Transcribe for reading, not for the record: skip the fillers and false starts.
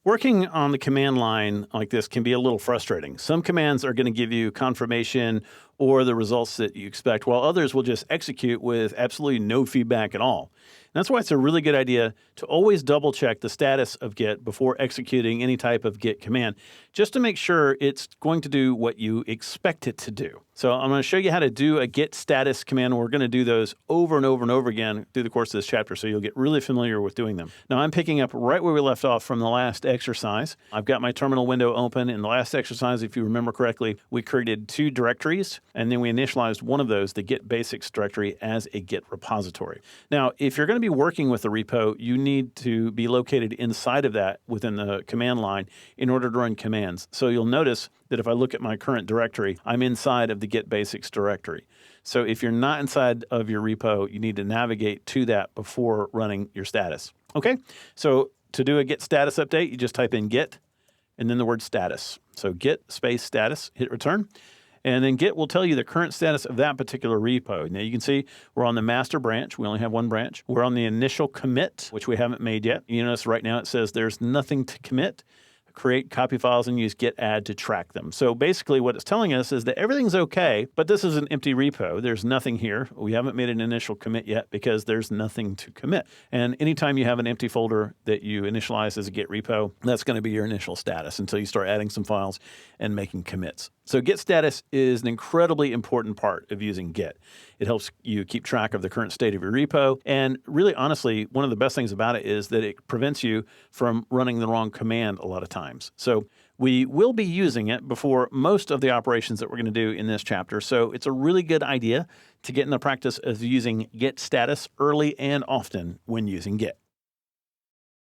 Working on the command line like this can be a little frustrating. Some commands are going to give you confirmation or the results that you expect, while others will just execute with absolutely no feedback at all. And that's why it's a really good idea to always double check the status of Git before executing any type of Git command, just to make sure it's going to do what you expect it to do. So I'm going to show you how to do a Git status command. We're going to do those over and over and over again through the course of this chapter, so you'll get really familiar with doing them. Now I'm picking up right where we left off from the last exercise. I've got my terminal window open. In the last exercise, if you remember correctly, we created 2 directories, and then we initialized one of those, the Git basics directory, as a Git repository. Now, if you're going to be working with the repo, you need to be located inside of that within the command line in order to run commands. So you'll notice that if I look at my current directory, I'm inside of the Git basics directory. So if you're not inside of your repo, you need to navigate to that before running your status. Okay, so to do a Git status update, you just type in Git and then the word status. So Git space status, hit return. And then Git will tell you the current status of that particular repo. Now you can see we're on the master branch. We only have one branch. We're on the initial commit, which we haven't made yet. You notice right now it says there's nothing to commit. Create copy files and use git add to track them. So basically what it's telling us is that everything's okay, but this is an empty repo. There's nothing here. We haven't made an initial commit yet because there's nothing to commit. And anytime you have an empty folder that you initialize as a Git repo, that's going to be your initial status until you start adding some files and making commits. So Git status is an incredibly important part of using Git. It helps you keep track of the current state of your repo. And really, honestly, one of the best things about it is that it prevents you from running the wrong command a lot of times. So we will be using it before most of the operations that we're going to do in this chapter. So it's a really good idea to get in the practice of using Git status early and often when using Git.